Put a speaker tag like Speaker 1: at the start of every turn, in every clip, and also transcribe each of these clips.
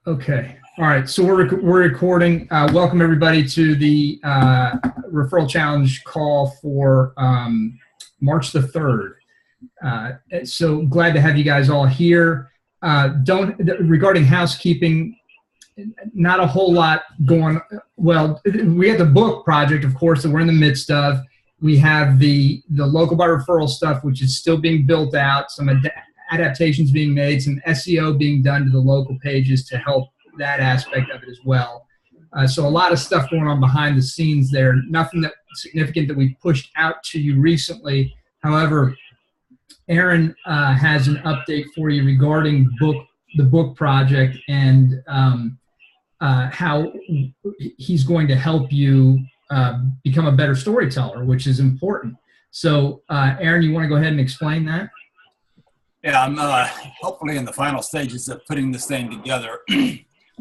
Speaker 1: Okay. All right. So we're recording. Welcome everybody to the referral challenge call for March the 3rd. So glad to have you guys all here. Regarding housekeeping, not a whole lot going. Well, we have the book project, of course, that we're in the midst of. We have the local by referral stuff, which is still being built out. Some adaptations being made, some SEO being done to the local pages to help that aspect of it as well. So a lot of stuff going on behind the scenes there. Nothing that significant that we pushed out to you recently. However, Aaron has an update for you regarding the book project and how he's going to help you become a better storyteller, which is important. So Aaron, you want to go ahead and explain that?
Speaker 2: Yeah, I'm hopefully in the final stages of putting this thing together,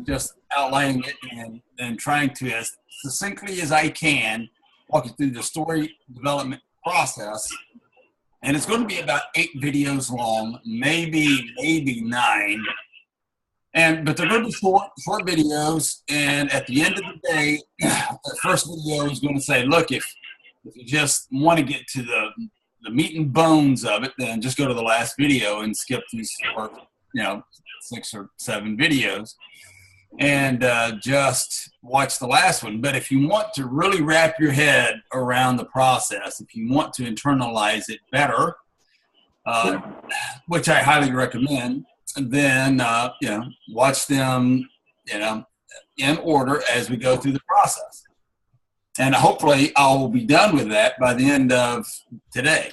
Speaker 2: just outlining it and trying to, as succinctly as I can, walk you through the story development process. And it's going to be about 8 videos long, maybe 9. But they're going to be short videos. And at the end of the day, the first video is going to say, look, if you just want to get to the meat and bones of it, then just go to the last video and skip these 6 or 7 videos and just watch the last one. But if you want to really wrap your head around the process, if you want to internalize it better, which I highly recommend, then watch them in order as we go through the process. And hopefully I will be done with that by the end of today.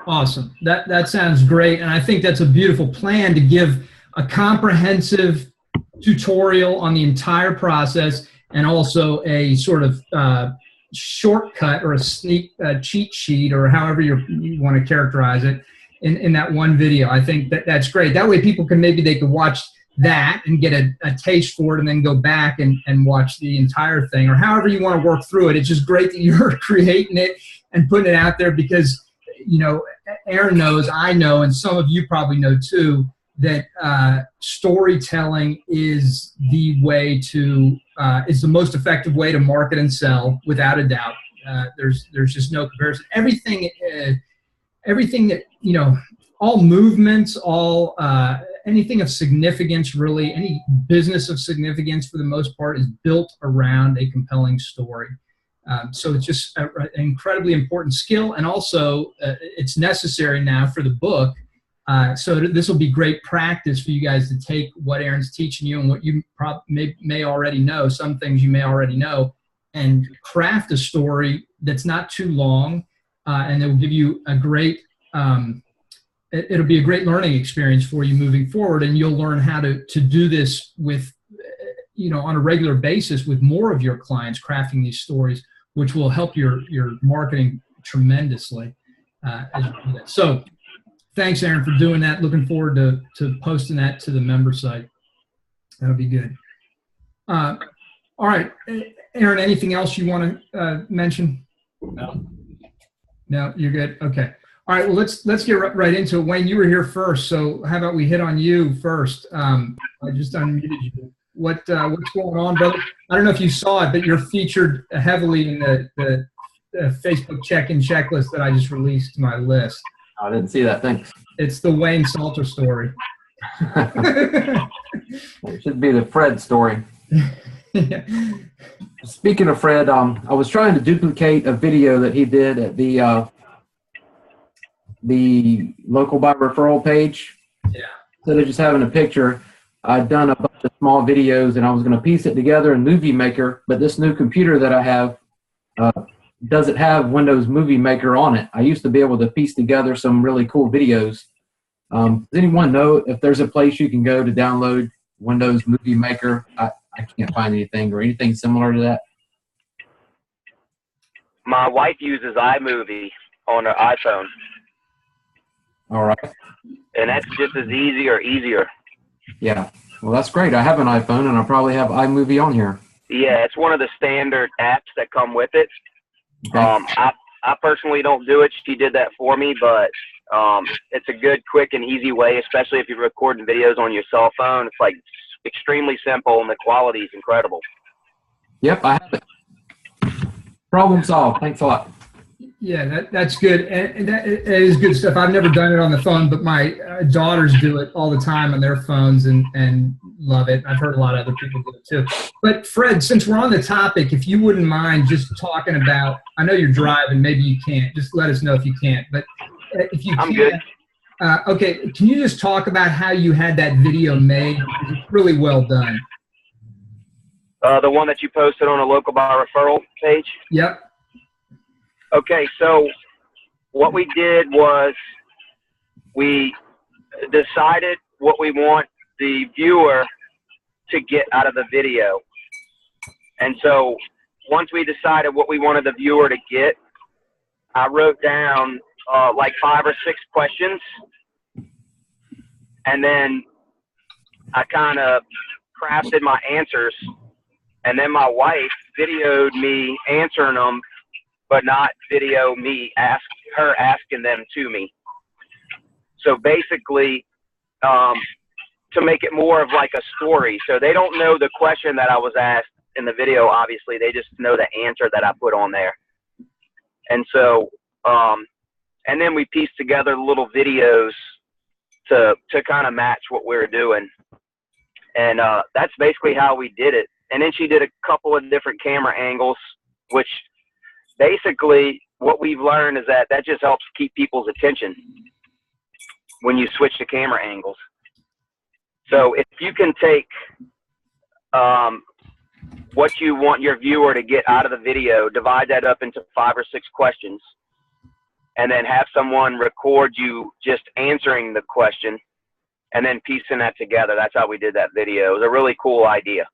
Speaker 1: Awesome. That sounds great. And I think that's a beautiful plan to give a comprehensive tutorial on the entire process and also a sort of shortcut or a cheat sheet or however you want to characterize it in that one video. I think that's great. That way people they can watch that and get a taste for it and then go back and watch the entire thing or however you want to work through it. It's just great that you're creating it and putting it out there because, Aaron knows, I know, and some of you probably know too, that storytelling is the way to, is the most effective way to market and sell without a doubt. There's just no comparison. Everything that, all movements, all, anything of significance, really, any business of significance for the most part is built around a compelling story. So it's just an incredibly important skill, and also it's necessary now for the book. So this will be great practice for you guys to take what Aaron's teaching you and what you may already know, some things you may already know, and craft a story that's not too long, and it will give you a great it'll be a great learning experience for you moving forward, and you'll learn how to do this with, on a regular basis with more of your clients, crafting these stories, which will help your marketing tremendously as you do that. So thanks, Aaron, for doing that. Looking forward to posting that to the member site. That'll be good. All right, Aaron, anything else you want to mention? No, you're good. Okay. All right, well, let's get right into it. Wayne, you were here first, so how about we hit on you first? I just unmuted you. What's going on, brother? I don't know if you saw it, but you're featured heavily in the Facebook check-in checklist that I just released to my list.
Speaker 3: I didn't see that. Thanks.
Speaker 1: It's the Wayne Salter story.
Speaker 3: It should be the Fred story.
Speaker 1: Yeah.
Speaker 3: Speaking of Fred, I was trying to duplicate a video that he did at the local by referral page.
Speaker 1: Yeah.
Speaker 3: Instead of just having a picture, I'd done a bunch of small videos and I was going to piece it together in Movie Maker, but this new computer that I have doesn't have Windows Movie Maker on it. I used to be able to piece together some really cool videos. Does anyone know if there's a place you can go to download Windows Movie Maker? I can't find anything or anything similar to that.
Speaker 4: My wife uses iMovie on her iPhone.
Speaker 3: All right.
Speaker 4: And that's just as easy or easier.
Speaker 3: Yeah. Well, that's great. I have an iPhone, and I probably have iMovie on here.
Speaker 4: Yeah, it's one of the standard apps that come with it.
Speaker 3: Okay.
Speaker 4: I personally don't do it. She did that for me, but It's a good, quick, and easy way, especially if you're recording videos on your cell phone. It's like extremely simple, and the quality is incredible.
Speaker 3: Yep, I have it. Problem solved. Thanks a lot.
Speaker 1: Yeah, that's good, and that is good stuff. I've never done it on the phone, but my daughters do it all the time on their phones and love it. I've heard a lot of other people do it too. But Fred, since we're on the topic, if you wouldn't mind just talking about, I know you're driving, maybe you can't. Just let us know if you can't. But if you
Speaker 4: I'm
Speaker 1: can,
Speaker 4: good.
Speaker 1: Okay, can you just talk about how you had that video made? It's really well done.
Speaker 4: The one that you posted on a local bar referral page?
Speaker 1: Yep.
Speaker 4: Okay, so what we did was we decided what we want the viewer to get out of the video. And so once we decided what we wanted the viewer to get, I wrote down like 5 or 6 questions. And then I kind of crafted my answers. And then my wife videoed me answering them, but not video me asking them to me. So basically, to make it more of like a story. So they don't know the question that I was asked in the video, obviously. They just know the answer that I put on there. And so, and then we pieced together little videos to kind of match what we were doing. And that's basically how we did it. And then she did a couple of different camera angles, which basically what we've learned is that just helps keep people's attention when you switch to camera angles. So if you can take what you want your viewer to get out of the video, divide that up into 5 or 6 questions, and then have someone record you just answering the question and then piecing that together. That's how we did that video. It was a really cool idea.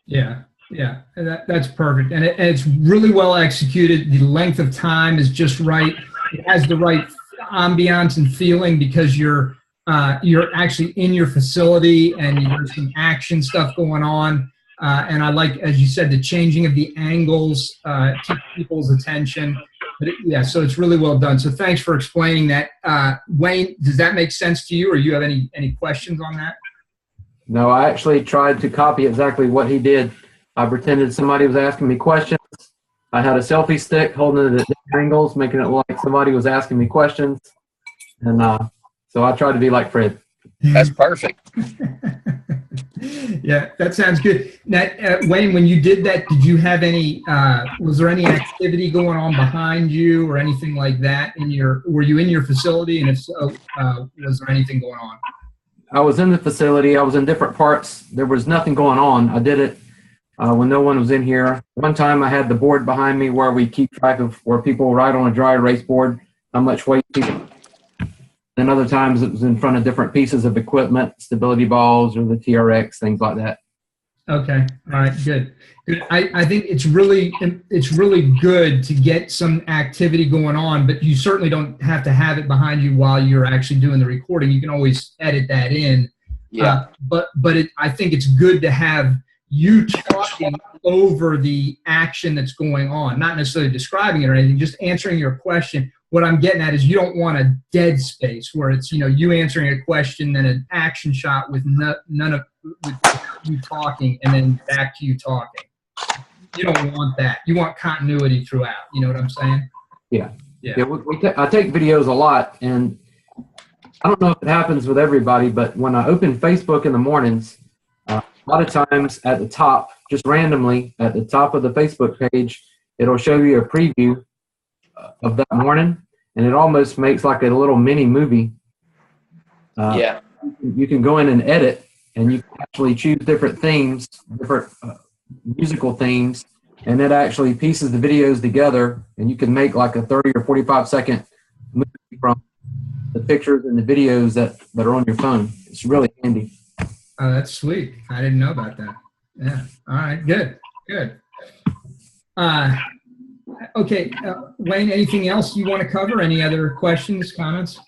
Speaker 1: Yeah, yeah, that's perfect, and it's really well executed. The length of time is just right. It has the right ambiance and feeling because you're actually in your facility and there's some action stuff going on. And I like, as you said, the changing of the angles keep people's attention. But yeah, so it's really well done. So thanks for explaining that. Wayne, does that make sense to you, or you have any questions on that?
Speaker 3: No, I actually tried to copy exactly what he did. I pretended somebody was asking me questions. I had a selfie stick holding it at different angles, making it look like somebody was asking me questions. And so I tried to be like Fred.
Speaker 5: That's perfect.
Speaker 1: Yeah, that sounds good. Now, Wayne, when you did that, did you have any, was there any activity going on behind you or anything like that were you in your facility? And if so, was there anything going on?
Speaker 3: I was in the facility. I was in different parts. There was nothing going on. I did it when no one was in here. One time I had the board behind me where we keep track of where people ride on a dry erase board, how much weight people. Then other times it was in front of different pieces of equipment, stability balls or the TRX, things like that.
Speaker 1: Okay. All right. Good. Good. I think it's really good to get some activity going on, but you certainly don't have to have it behind you while you're actually doing the recording. You can always edit that in.
Speaker 5: Yeah.
Speaker 1: But I think it's good to have you talking over the action that's going on, not necessarily describing it or anything, just answering your question. What I'm getting at is you don't want a dead space where it's, you answering a question, then an action shot with none of with you talking, and then back to you talking. You don't want that. You want continuity throughout. You know what I'm saying?
Speaker 3: Yeah. I take videos a lot, and I don't know if it happens with everybody, but when I open Facebook in the mornings, a lot of times at the top, just randomly at the top of the Facebook page, it'll show you a preview of that morning, and it almost makes like a little mini movie.
Speaker 5: Yeah.
Speaker 3: You can go in and edit, and you can actually choose different themes, different musical themes, and it actually pieces the videos together, and you can make like a 30 or 45-second movie from the pictures and the videos that are on your phone. It's really handy.
Speaker 1: Oh, that's sweet. I didn't know about that. Yeah. All right. Good. Good. Okay. Wayne, anything else you want to cover? Any other questions, comments?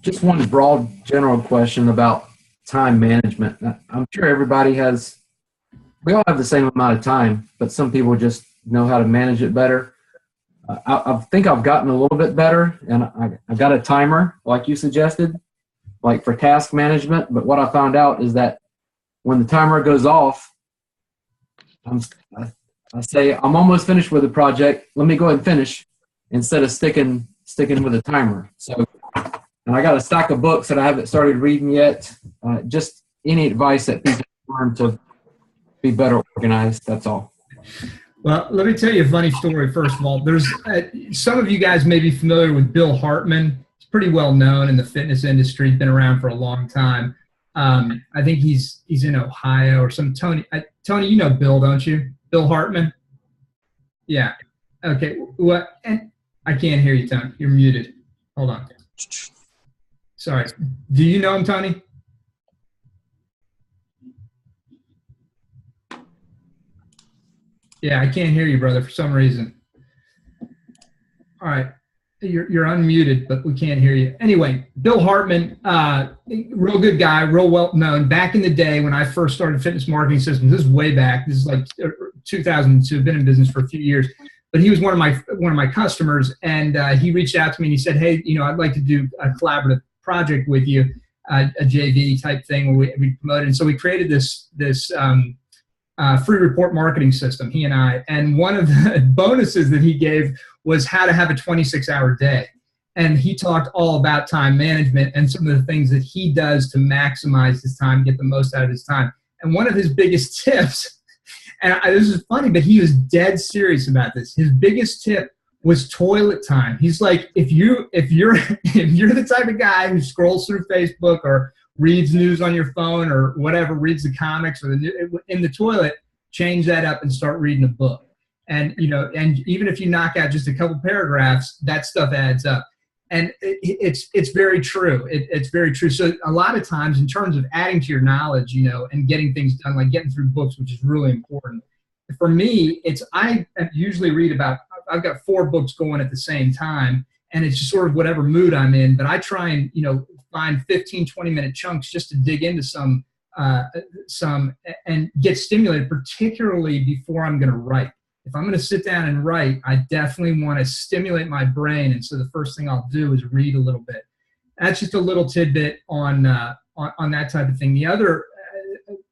Speaker 3: Just one broad general question about time management. I'm sure everybody we all have the same amount of time, but some people just know how to manage it better. I think I've gotten a little bit better, and I got a timer like you suggested, like for task management. But what I found out is that when the timer goes off, I say, I'm almost finished with the project. Let me go ahead and finish instead of sticking with a timer. So, and I got a stack of books that I haven't started reading yet. Just any advice that people learn to be better organized. That's all.
Speaker 1: Well, let me tell you a funny story. First of all, there's some of you guys may be familiar with Bill Hartman. He's pretty well known in the fitness industry. Been around for a long time. I think he's in Ohio or some Tony. Tony, you know Bill, don't you? Bill Hartman? Yeah. Okay. What? I can't hear you, Tony. You're muted. Hold on. Sorry. Do you know him, Tony? Yeah, I can't hear you, brother, for some reason. All right. You're unmuted, but we can't hear you. Anyway, Bill Hartman, real good guy, real well known. Back in the day when I first started Fitness Marketing Systems, this is way back. This is like 2002. Been in business for a few years, but he was one of my customers, and he reached out to me and he said, "Hey, I'd like to do a collaborative project with you, a JV type thing where we promoted." And so we created this free report marketing system, he and I. And one of the bonuses that he gave was how to have a 26-hour day. And he talked all about time management and some of the things that he does to maximize his time, get the most out of his time. And one of his biggest tips, and this is funny, but he was dead serious about this. His biggest tip was toilet time. He's like, if you're the type of guy who scrolls through Facebook or reads news on your phone or whatever, reads the comics or in the toilet, change that up and start reading a book. And and even if you knock out just a couple paragraphs, that stuff adds up. And it's very true. It's very true. So a lot of times, in terms of adding to your knowledge, and getting things done, like getting through books, which is really important. For me, I usually read I've got 4 books going at the same time, and it's just sort of whatever mood I'm in. But I try and find 15, 20-minute chunks just to dig into some and get stimulated, particularly before I'm going to write. If I'm going to sit down and write, I definitely want to stimulate my brain. And so the first thing I'll do is read a little bit. That's just a little tidbit on that type of thing. The other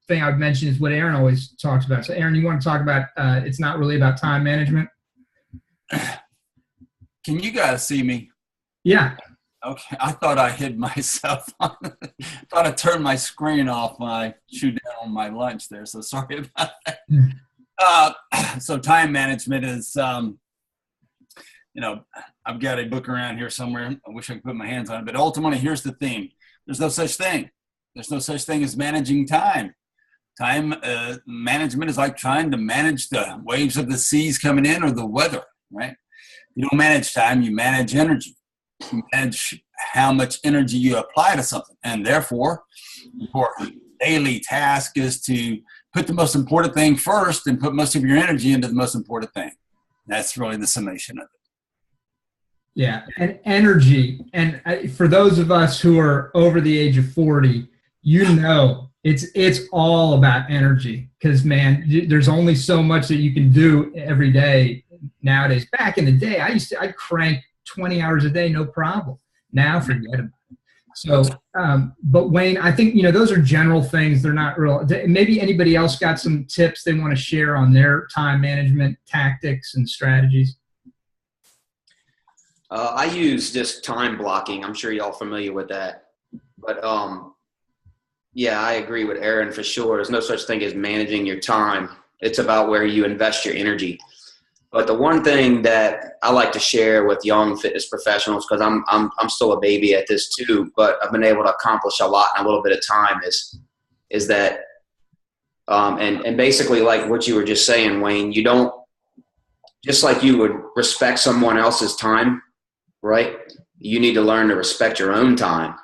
Speaker 1: thing I've mentioned is what Aaron always talks about. So Aaron, you want to talk about, it's not really about time management?
Speaker 2: Can you guys see me?
Speaker 1: Yeah.
Speaker 2: Okay. I thought I hid myself. I thought I turned my screen off when I chewed down on my lunch there. So sorry about that. So time management is, I've got a book around here somewhere. I wish I could put my hands on it, but ultimately here's the theme. There's no such thing. There's no such thing as managing time. Time management is like trying to manage the waves of the seas coming in or the weather, right? You don't manage time, you manage energy. You manage how much energy you apply to something. And therefore, your daily task is to put the most important thing first and put most of your energy into the most important thing. That's really the summation of it.
Speaker 1: Yeah, and energy. And for those of us who are over the age of 40, it's all about energy. Because, man, there's only so much that you can do every day nowadays. Back in the day, I'd crank 20 hours a day, no problem. Now, forget about it. So, but Wayne, I think, those are general things. They're not real. Maybe anybody else got some tips they want to share on their time management tactics and strategies?
Speaker 5: I use just time blocking. I'm sure y'all familiar with that. But, yeah, I agree with Aaron for sure. There's no such thing as managing your time. It's about where you invest your energy. But the one thing that I like to share with young fitness professionals, because I'm still a baby at this too, but I've been able to accomplish a lot in a little bit of time is that, and basically like what you were just saying, Wayne, you don't, just like you would respect someone else's time, right? You need to learn to respect your own time.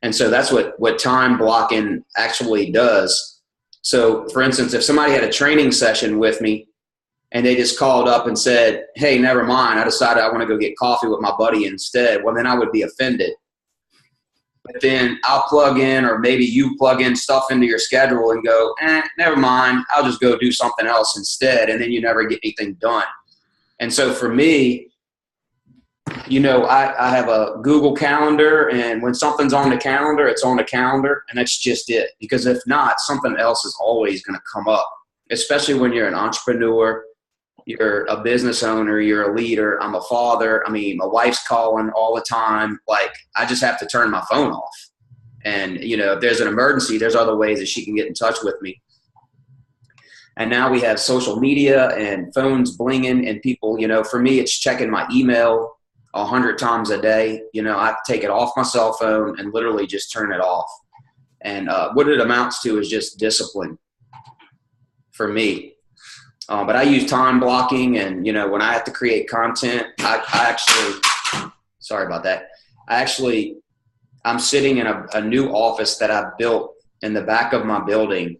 Speaker 5: And so that's what time blocking actually does. So for instance, if somebody had a training session with me, and they just called up and said, hey, never mind, I decided I want to go get coffee with my buddy instead, well, then I would be offended. But then I'll plug in, or maybe you plug in stuff into your schedule and go, never mind, I'll just go do something else instead, and then you never get anything done. And so for me, I have a Google Calendar, and when something's on the calendar, it's on the calendar, and that's just it. Because if not, something else is always going to come up, especially when you're an entrepreneur, you're a business owner, you're a leader. I'm a father. I mean, my wife's calling all the time. Like, I just have to turn my phone off. And, if there's an emergency, there's other ways that she can get in touch with me. And now we have social media and phones blinging, and people, for me, it's checking my email 100 times a day. I take it off my cell phone and literally just turn it off. And what it amounts to is just discipline for me. But I use time blocking, and, when I have to create content, I actually, sorry about that. I'm sitting in a new office that I built in the back of my building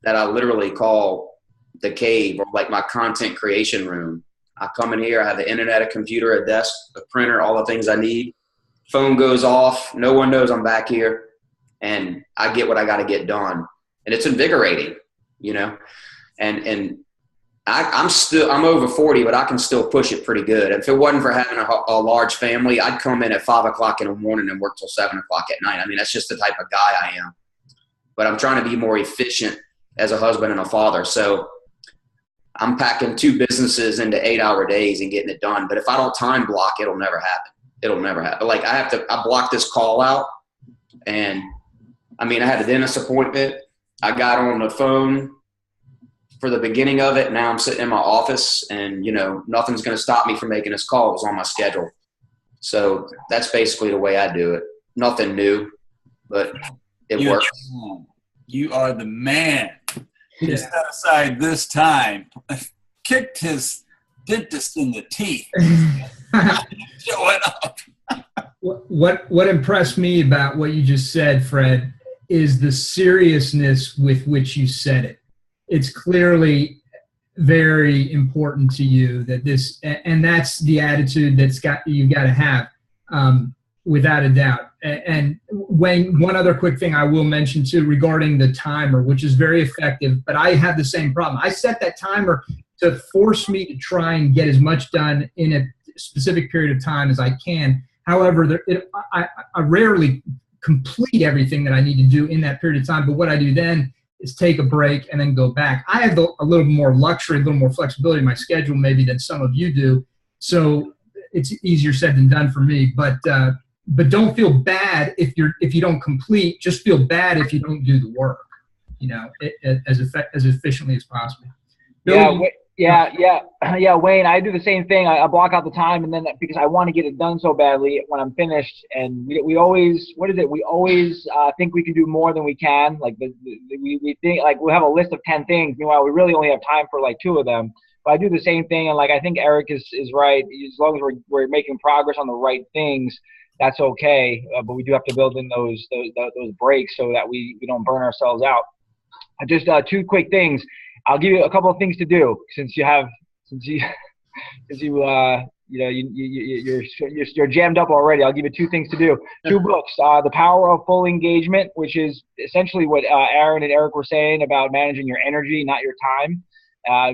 Speaker 5: that I literally call the cave, or like my content creation room. I come in here, I have the internet, a computer, a desk, a printer, all the things I need. Phone goes off. No one knows I'm back here, and I get what I got to get done. And it's invigorating, and I'm over 40, but I can still push it pretty good. If it wasn't for having a large family, I'd come in at 5 o'clock in the morning and work till 7 o'clock at night. I mean, that's just the type of guy I am. But I'm trying to be more efficient as a husband and a father. So I'm packing 2 businesses into 8-hour days and getting it done. But if I don't time block, it'll never happen. It'll never happen. Like, I blocked this call out, and I had a dentist appointment. I got on the phone for the beginning of it. Now I'm sitting in my office, and, nothing's going to stop me from making this call. It was on my schedule. So that's basically the way I do it. Nothing new, but it works.
Speaker 2: You are the man. He set aside this time, kicked his dentist in the teeth, showing up.
Speaker 1: What impressed me about what you just said, Fred, is the seriousness with which you said it. It's clearly very important to you that this, and that's the attitude you got to have, without a doubt. And Wayne, one other quick thing I will mention too regarding the timer, which is very effective, but I have the same problem. I set that timer to force me to try and get as much done in a specific period of time as I can. However, I rarely complete everything that I need to do in that period of time, but what I do then is take a break and then go back. I have a little more luxury, a little more flexibility in my schedule maybe than some of you do, so it's easier said than done for me. But don't feel bad if you don't complete. Just feel bad if you don't do the work, as efficiently as possible.
Speaker 6: Yeah, Wayne, I do the same thing. I block out the time, and then because I want to get it done so badly when I'm finished. And we always, we always think we can do more than we can. Like we think like we have a list of 10 things. Meanwhile, we really only have time for like 2 of them. But I do the same thing, and like I think Eric is right. As long as we're making progress on the right things, that's okay. But we do have to build in those breaks so that we don't burn ourselves out. Just 2 quick things. I'll give you a couple of things to do you're jammed up already. I'll give you 2 things to do. 2 books. The Power of Full Engagement, which is essentially what Aaron and Eric were saying about managing your energy, not your time.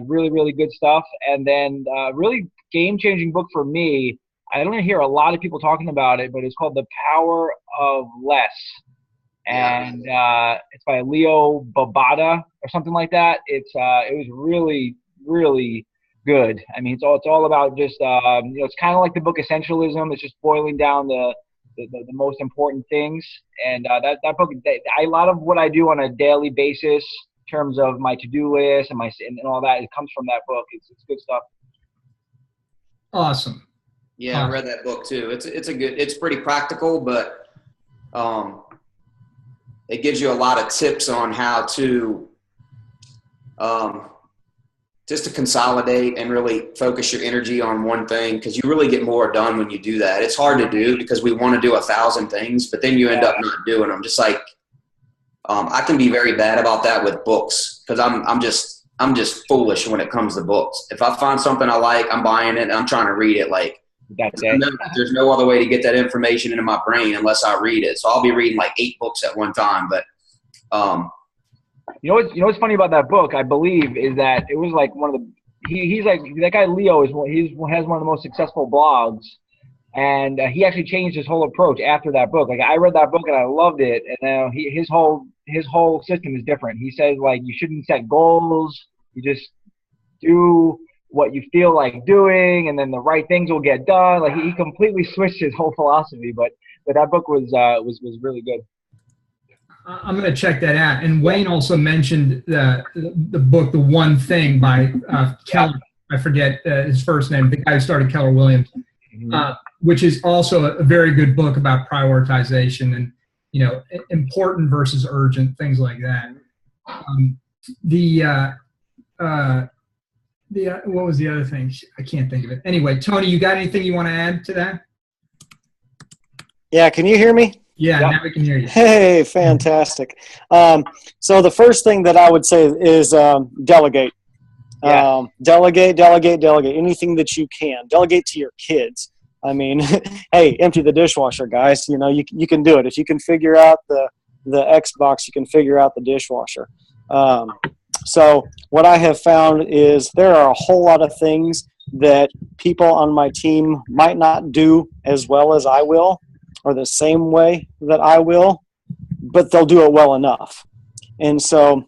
Speaker 6: Really, really good stuff. And then really game-changing book for me. I don't hear a lot of people talking about it, but it's called The Power of Less. And it's by Leo Babauta or something like that. It was really, really good. I mean, it's all about just it's kind of like the book Essentialism. It's just boiling down the most important things. And that book, a lot of what I do on a daily basis in terms of my to-do list and all that, it comes from that book. It's good stuff.
Speaker 1: Awesome.
Speaker 5: Yeah, I read that book too. It's pretty practical, but it gives you a lot of tips on how to just to consolidate and really focus your energy on one thing, because you really get more done when you do that. It's hard to do because we want to do 1,000 things, but then you end up not doing them. Just like I can be very bad about that with books, because I'm just foolish when it comes to books. If I find something I like, I'm buying it and I'm trying to read it. Like there's no other way to get that information into my brain unless I read it. So I'll be reading like 8 books at one time. But
Speaker 6: you know what's funny about that book, I believe, is that it was like one of the he's like that guy Leo has one of the most successful blogs, And he actually changed his whole approach after that book. Like, I read that book and I loved it. And now his whole system is different. He says, like, you shouldn't set goals. You just do what you feel like doing, and then the right things will get done. Like, he completely switched his whole philosophy. But that book was really good.
Speaker 1: I'm going to check that out. And Wayne also mentioned the book, The One Thing by Keller. I forget his first name, the guy who started Keller Williams, which is also a very good book about prioritization and, important versus urgent, things like that. What was the other thing? I can't think of it. Anyway, Tony, you got anything you want to add to that?
Speaker 7: Yeah, can you hear me?
Speaker 1: Yeah, now we can hear you.
Speaker 7: Hey, fantastic. So the first thing that I would say is delegate. Delegate. Anything that you can. Delegate to your kids. I mean, hey, empty the dishwasher, guys. You can do it. If you can figure out the Xbox, you can figure out the dishwasher. So what I have found is there are a whole lot of things that people on my team might not do as well as I will, or the same way that I will, but they'll do it well enough. And so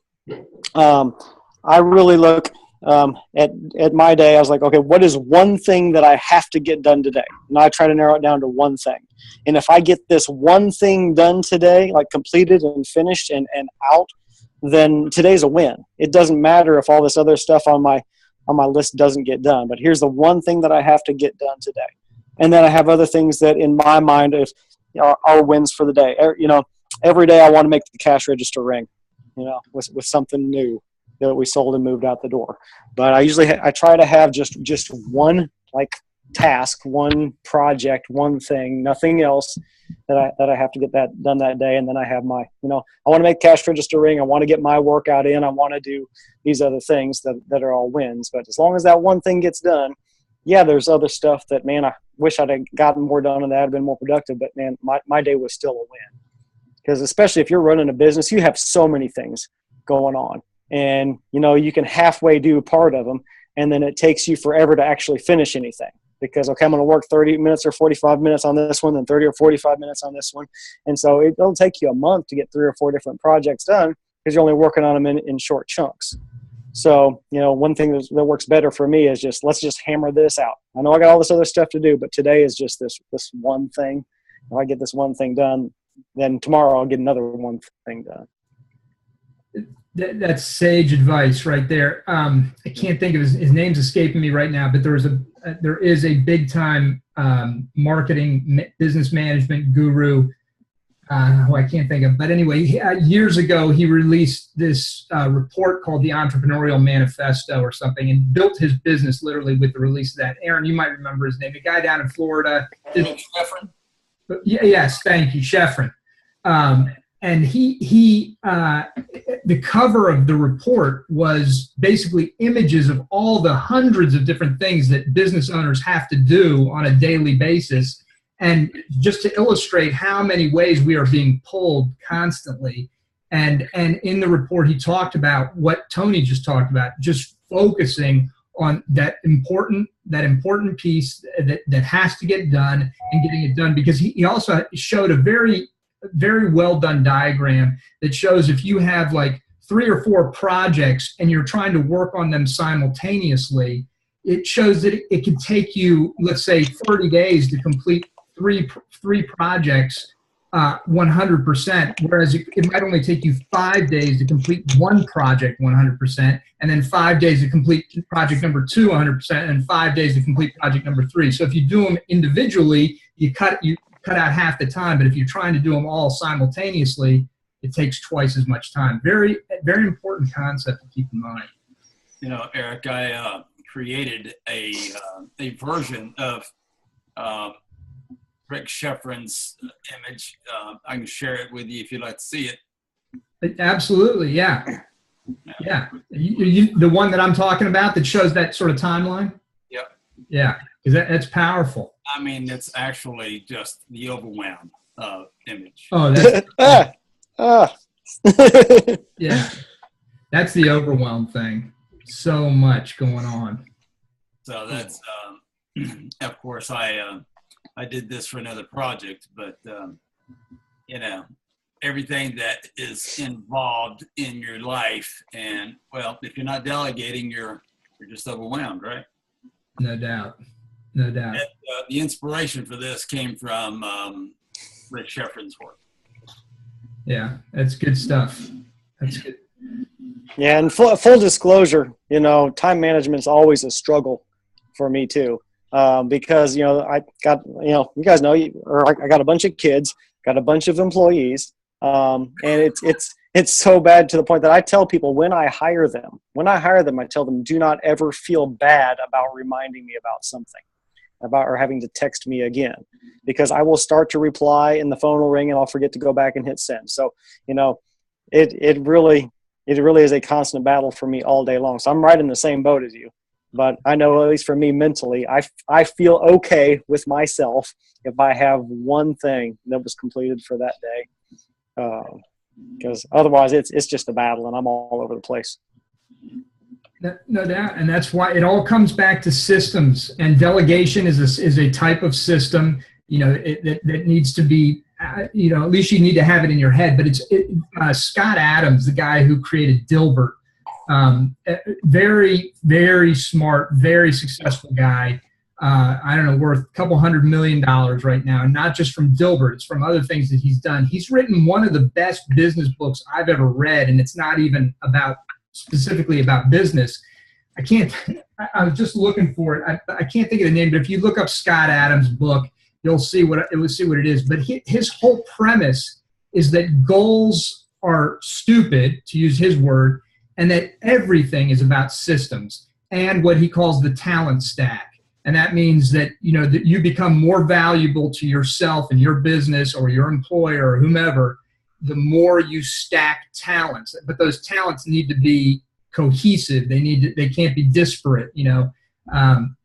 Speaker 7: I really look at my day. I was like, okay, what is one thing that I have to get done today? And I try to narrow it down to one thing. And if I get this one thing done today, like completed and finished and out, then today's a win. It doesn't matter if all this other stuff on my list doesn't get done, but here's the one thing that I have to get done today. And then I have other things that in my mind are wins for the day. Every day I want to make the cash register ring, with something new that we sold and moved out the door. But I try to have just one task, one project, one thing, nothing else that I have to get that done that day. And then I have my, I want to make cash register ring. I want to get my workout in. I want to do these other things that are all wins. But as long as that one thing gets done, yeah, there's other stuff that, man, I wish I'd have gotten more done and that had been more productive. But man, my day was still a win. Because especially if you're running a business, you have so many things going on. And, you can halfway do part of them, and then it takes you forever to actually finish anything. Because, okay, I'm going to work 30 minutes or 45 minutes on this one, then 30 or 45 minutes on this one. And so it'll take you a month to get 3 or 4 different projects done because you're only working on them in short chunks. So, one thing that works better for me is let's just hammer this out. I know I got all this other stuff to do, but today is just this one thing. If I get this one thing done, then tomorrow I'll get another one thing done.
Speaker 1: That's sage advice right there. I can't think of his name's escaping me right now, but there is a big time marketing business management guru who I can't think of. But anyway, years ago he released this report called the Entrepreneurial Manifesto or something, and built his business literally with the release of that. Aaron, you might remember his name. A guy down in Florida.
Speaker 2: Sheffrin?
Speaker 1: Yes, thank you, Sheffrin. And the cover of the report was basically images of all the hundreds of different things that business owners have to do on a daily basis. And just to illustrate how many ways we are being pulled constantly. And in the report, he talked about what Tony just talked about, just focusing on that important piece that has to get done and getting it done. Because he also showed a very well done diagram that shows if you have 3 or 4 projects and you're trying to work on them simultaneously, it shows that it can take you, let's say, 30 days to complete three projects 100%, whereas it might only take you 5 days to complete one project 100%, and then 5 days to complete project number 2 100%, and 5 days to complete project number 3. So if you do them individually, you cut out half the time, but if you're trying to do them all simultaneously, it takes twice as much time. Very, very important concept to keep in mind.
Speaker 2: Eric, I created a version of Rick Sheffrin's image. I can share it with you if you'd like to see it.
Speaker 1: Absolutely, yeah. Yeah. The one that I'm talking about that shows that sort of timeline?
Speaker 2: Yep.
Speaker 1: Yeah, because that's powerful.
Speaker 2: I mean, it's actually just the overwhelm image.
Speaker 1: Oh, yeah. That's the overwhelm thing. So much going on.
Speaker 2: So that's, of course, I I did this for another project, but everything that is involved in your life, and well, if you're not delegating, you're just overwhelmed, right?
Speaker 1: No doubt. No doubt.
Speaker 2: And, the inspiration for this came from Rick Sheffrin's work.
Speaker 1: Yeah, that's good stuff. That's good.
Speaker 7: Yeah, and full disclosure, time management is always a struggle for me too, because I got you guys know, I got a bunch of kids, got a bunch of employees, and it's so bad to the point that I tell people when I hire them, I tell them, do not ever feel bad about reminding me about something, or having to text me again, because I will start to reply and the phone will ring and I'll forget to go back and hit send. So it really is a constant battle for me all day long. So I'm right in the same boat as you, but I know, at least for me mentally, I feel okay with myself if I have one thing that was completed for that day, because otherwise it's just a battle and I'm all over the place.
Speaker 1: No doubt, and that's why it all comes back to systems. And delegation is a type of system, that needs to be, at least you need to have it in your head. But Scott Adams, the guy who created Dilbert, very, very smart, very successful guy. I don't know, worth a couple $100 million right now, and not just from Dilbert, it's from other things that he's done. He's written one of the best business books I've ever read, and it's not even specifically about business. I was just looking for it. I can't think of the name, but if you look up Scott Adams' book, you'll see what it is. But his whole premise is that goals are stupid, to use his word, and that everything is about systems and what he calls the talent stack. And that means that, that you become more valuable to yourself and your business or your employer or whomever, the more you stack talents. But those talents need to be cohesive. They can't be disparate,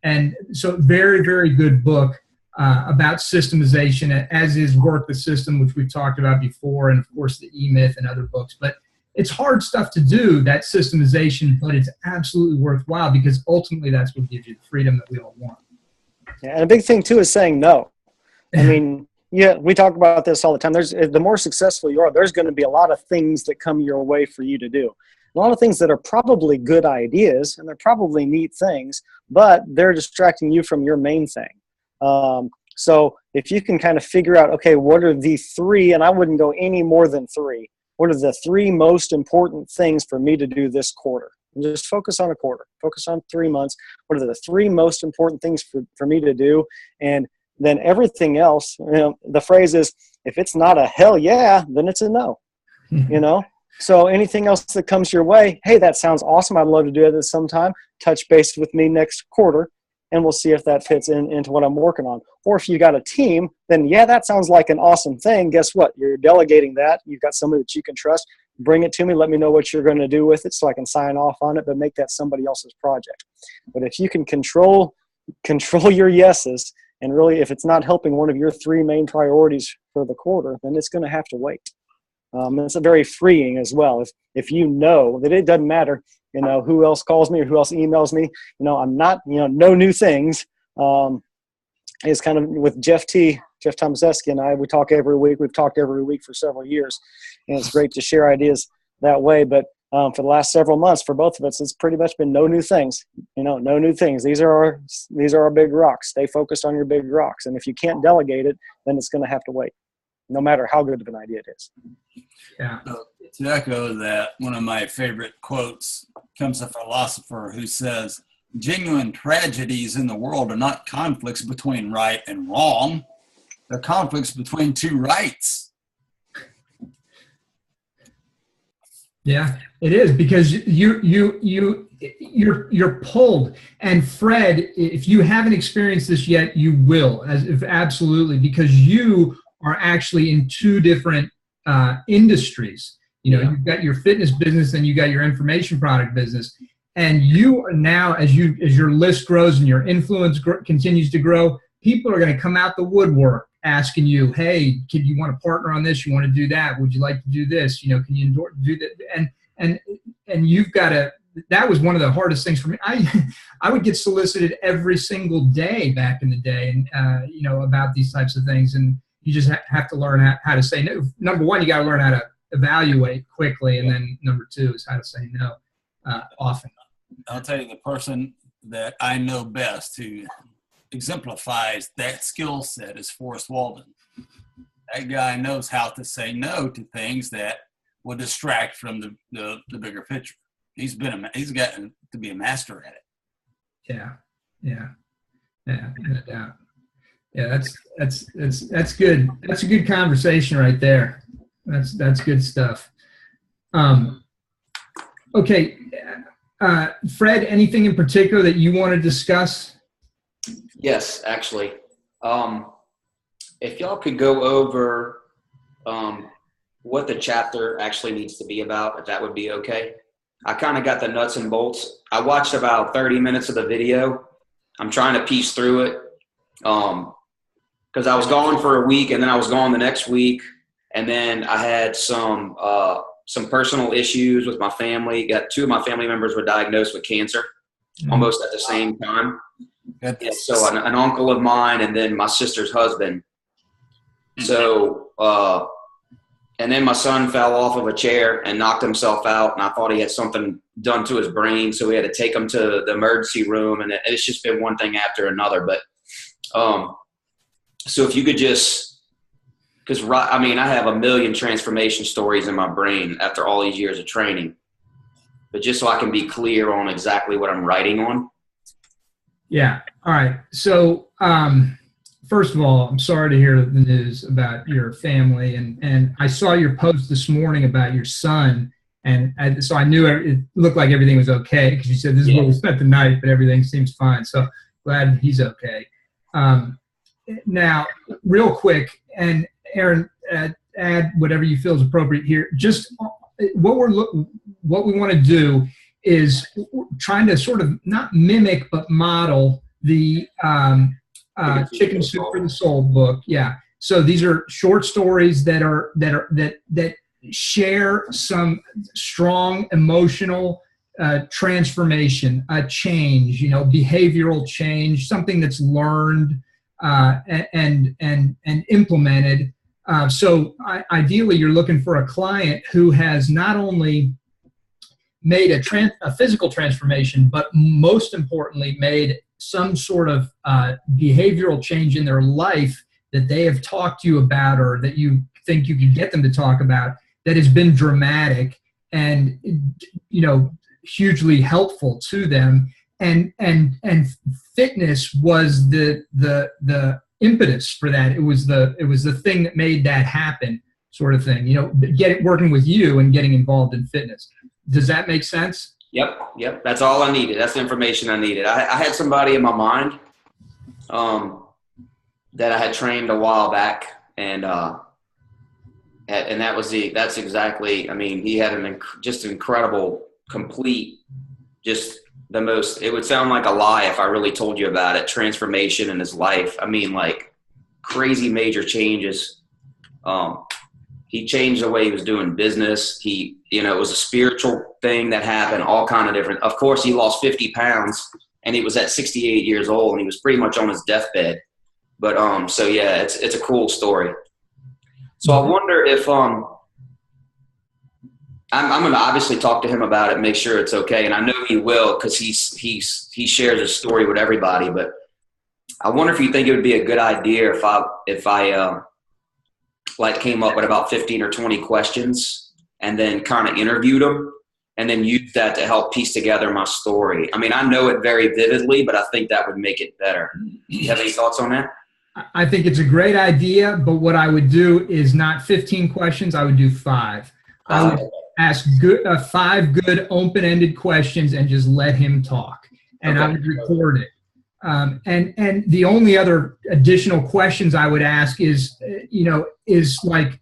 Speaker 1: and so very, very good book about systemization, as is Work the System, which we've talked about before, and of course the E-Myth and other books. But it's hard stuff to do, that systemization, but it's absolutely worthwhile, because ultimately that's what gives you the freedom that we all want.
Speaker 7: Yeah, and a big thing too is saying no. I mean, yeah, we talk about this all the time. The more successful you are, there's going to be a lot of things that come your way for you to do. A lot of things that are probably good ideas, and they're probably neat things, but they're distracting you from your main thing. So if you can kind of figure out, okay, what are the three, and I wouldn't go any more than three, what are the three most important things for me to do this quarter? And just focus on a quarter, focus on 3 months. What are the three most important things for me to do? And then everything else, the phrase is, if it's not a hell yeah, then it's a no, So anything else that comes your way, hey, that sounds awesome. I'd love to do this sometime. Touch base with me next quarter, and we'll see if that fits into what I'm working on. Or if you got a team, then yeah, that sounds like an awesome thing. Guess what? You're delegating that. You've got somebody that you can trust. Bring it to me. Let me know what you're going to do with it so I can sign off on it, but make that somebody else's project. But if you can control your yeses, and really if it's not helping one of your three main priorities for the quarter, then it's going to have to wait. It's very freeing as well. If you know that it doesn't matter, who else calls me or who else emails me, I'm not, no new things. It's kind of with Jeff Tomaseski and I, we talk every week. We've talked every week for several years, and it's great to share ideas that way. But for the last several months, for both of us, it's pretty much been no new things. No new things. These are our big rocks. Stay focused on your big rocks. And if you can't delegate it, then it's going to have to wait, no matter how good of an idea it is.
Speaker 1: Yeah.
Speaker 2: So, to echo that, one of my favorite quotes comes from a philosopher who says, genuine tragedies in the world are not conflicts between right and wrong. They're conflicts between two rights.
Speaker 1: Yeah, it is, because you're pulled. And Fred, if you haven't experienced this yet, you will, absolutely, because you are actually in two different industries. You've got your fitness business and you got your information product business, and you are now, as your list grows and your influence continues to grow, people are going to come out the woodwork asking you, hey, can you want to partner on this? You want to do that? Would you like to do this? Can you do that? And you've got to that was one of the hardest things for me. I would get solicited every single day back in the day, and you know, about these types of things, and you just have to learn how to say no. Number one, you got to learn how to evaluate quickly, and then number two is how to say no often.
Speaker 2: I'll tell you, the person that I know best who exemplifies that skill set is Forrest Walden. That guy knows how to say no to things that will distract from the bigger picture. He's gotten to be a master at it.
Speaker 1: Yeah, no doubt. Yeah, that's good. That's a good conversation right there. That's good stuff. Okay, Fred, anything in particular that you want to discuss?
Speaker 5: Yes, actually. If y'all could go over what the chapter actually needs to be about, if that would be okay. I kind of got the nuts and bolts. I watched about 30 minutes of the video. I'm trying to piece through it because I was gone for a week, and then I was gone the next week, and then I had some personal issues with my family. Got 2 of my family members were diagnosed with cancer almost at the same time. And so an uncle of mine, and then my sister's husband. So, and then my son fell off of a chair and knocked himself out, and I thought he had something done to his brain, so we had to take him to the emergency room, and it's just been one thing after another. But so if you could just, because I mean, I have a million transformation stories in my brain after all these years of training, but just so I can be clear on exactly what I'm writing on.
Speaker 1: Yeah. All right. So, first of all, I'm sorry to hear the news about your family, and I saw your post this morning about your son, and so I knew it looked like everything was okay, because you said this is where we spent the night, but everything seems fine. So glad he's okay. Now, real quick, and Aaron, add whatever you feel is appropriate here. Just what we want to do is trying to sort of not mimic but model the Chicken Soup for the Soul book. Yeah. So these are short stories that share some strong emotional transformation, a change, you know, behavioral change, something that's learned and implemented. So ideally, you're looking for a client who has not only made a physical transformation, but most importantly, made some sort of behavioral change in their life that they have talked to you about, or that you think you can get them to talk about, that has been dramatic and, you know, hugely helpful to them. And fitness was the impetus for that. It was the thing that made that happen, sort of thing. You know, working with you and getting involved in fitness. Does that make sense?
Speaker 5: Yep. That's all I needed. That's the information I needed. I had somebody in my mind that I had trained a while back, and that's exactly. I mean, he had just incredible, complete, just the most. It would sound like a lie if I really told you about it. Transformation in his life. I mean, like crazy major changes. He changed the way he was doing business. It was a spiritual thing that happened, all kind of different. Of course, he lost 50 pounds, and he was at 68 years old, and he was pretty much on his deathbed. But so yeah, it's a cool story. So I wonder if I'm going to obviously talk to him about it, make sure it's okay, and I know he will, because he shares his story with everybody. But I wonder if you think it would be a good idea if I like came up with about 15 or 20 questions and then kind of interviewed them and then use that to help piece together my story. I mean, I know it very vividly, but I think that would make it better. You have any thoughts on that?
Speaker 1: I think it's a great idea, but what I would do is not 15 questions. I would do 5. I would ask 5 good open-ended questions and just let him talk. And I would record it. And the only other additional questions I would ask is like,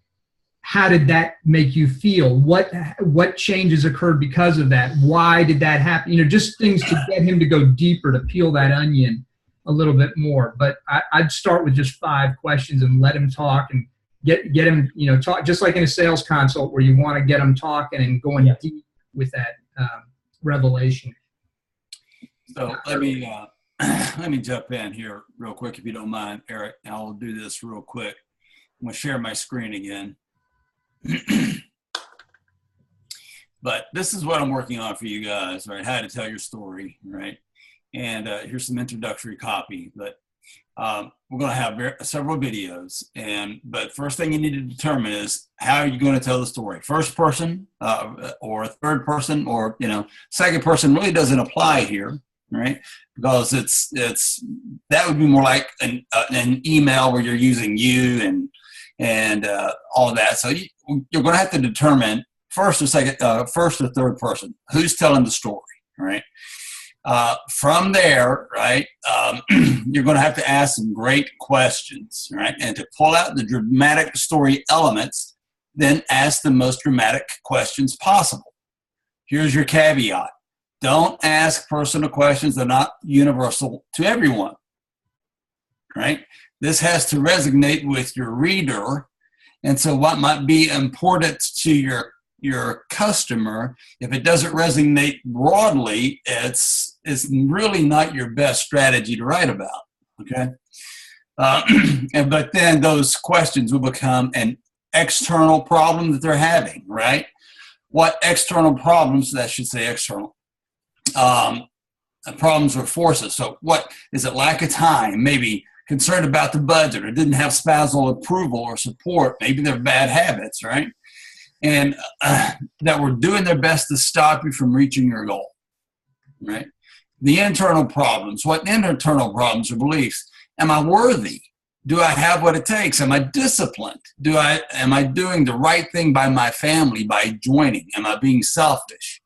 Speaker 1: how did that make you feel? What changes occurred because of that? Why did that happen? You know, just things to get him to go deeper, to peel that onion a little bit more. But I'd start with just 5 questions and let him talk and get him, you know, talk, just like in a sales consult where you want to get him talking and going deep with that revelation.
Speaker 2: So let me let me jump in here real quick, if you don't mind, Eric. And I'll do this real quick. I'm gonna share my screen again. But this is what I'm working on for you guys, right? How to tell your story, right? And here's some introductory copy. But we're going to have several videos. But first thing you need to determine is how are you going to tell the story? First person or third person, or second person really doesn't apply here, right? Because it's that would be more like an email where you're using you and all that. So you're going to have to determine first or third person who's telling the story, right? From there, right, you're going to have to ask some great questions, right? And to pull out the dramatic story elements, then ask the most dramatic questions possible. Here's your caveat. Don't ask personal questions that are not universal to everyone, right? This has to resonate with your reader. And so what might be important to your customer, if it doesn't resonate broadly, it's really not your best strategy to write about, okay? But then those questions will become an external problem that they're having, right? What external problems, that should say external, problems or forces. So what is it? Lack of time, maybe concerned about the budget, or didn't have spousal approval or support, maybe they're bad habits, right? And that were doing their best to stop you from reaching your goal, right? The internal problems, what internal problems or beliefs? Am I worthy? Do I have what it takes? Am I disciplined? Am I doing the right thing by my family by joining? Am I being selfish?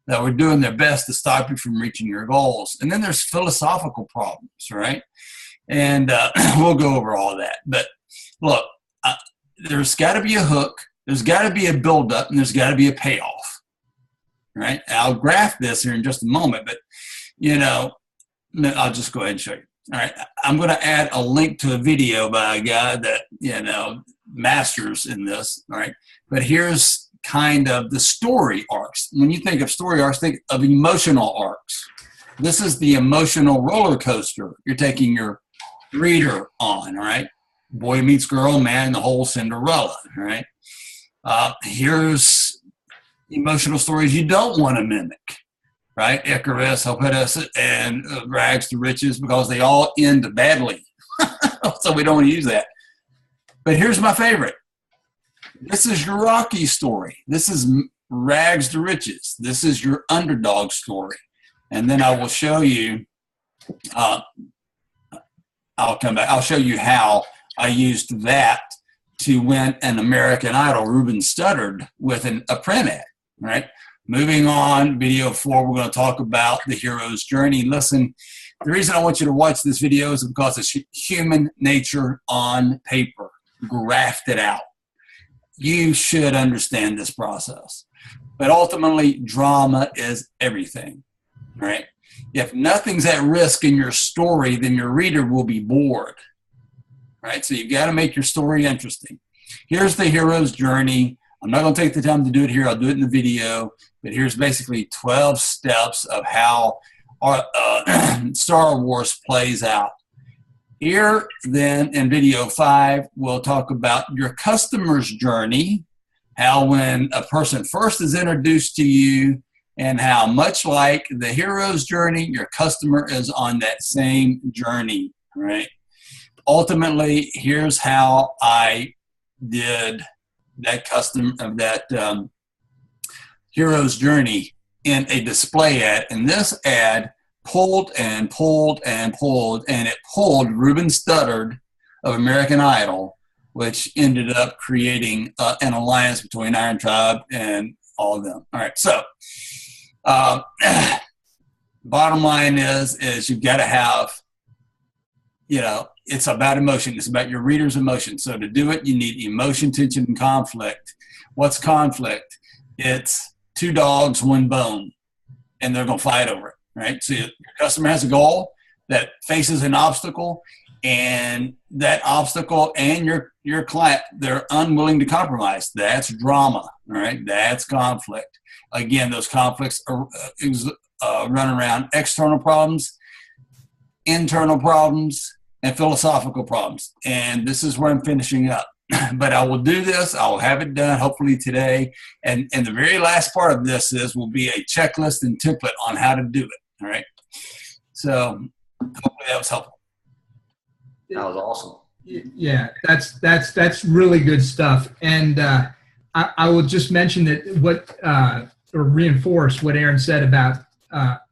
Speaker 2: That we're doing their best to stop you from reaching your goals. And then there's philosophical problems, right? And we'll go over all that. But look, there's got to be a hook. There's got to be a buildup, and there's got to be a payoff, right? I'll graph this here in just a moment, but, I'll just go ahead and show you. All right, I'm going to add a link to a video by a guy that, masters in this, all right? But here's kind of the story arcs. When you think of story arcs, think of emotional arcs. This is the emotional roller coaster you're taking your reader on, all right? Boy meets girl, man, the whole Cinderella, all right? Here's emotional stories you don't want to mimic, right? Icarus, Hopetus, and Rags to Riches, because they all end badly. So we don't want to use that. But here's my favorite. This is your Rocky story. This is Rags to Riches. This is your underdog story. And then I will show you, I'll come back. I'll show you how I used that to win an American Idol, Ruben Studdard, with a print ad, right? Moving on, video 4, we're going to talk about the hero's journey. Listen, the reason I want you to watch this video is because it's human nature on paper, grafted out. You should understand this process. But ultimately, drama is everything, right? If nothing's at risk in your story, then your reader will be bored. Right, so you've got to make your story interesting. Here's the hero's journey. I'm not going to take the time to do it here. I'll do it in the video. But here's basically 12 steps of how our, Star Wars plays out. Here, then, in video 5, we'll talk about your customer's journey, how when a person first is introduced to you, and how much like the hero's journey, your customer is on that same journey, right? Ultimately, here's how I did that hero's journey in a display ad. And this ad pulled and pulled and pulled, and it pulled Ruben Studdard of American Idol, which ended up creating an alliance between Iron Tribe and all of them. All right, so bottom line is you've got to have, it's about emotion. It's about your reader's emotion. So to do it, you need emotion, tension, and conflict. What's conflict? It's 2 dogs, 1 bone, and they're going to fight over it, right? So your customer has a goal that faces an obstacle, and that obstacle and your your client, they're unwilling to compromise. That's drama, all right? That's conflict. Again, those conflicts are, run around external problems, internal problems, and philosophical problems. And this is where I'm finishing up. But I will do this. I will have it done hopefully today. And the very last part of this will be a checklist and template on how to do it, all right? So hopefully that was helpful.
Speaker 5: That was awesome.
Speaker 1: Yeah, that's really good stuff. And I will just mention that or reinforce what Aaron said about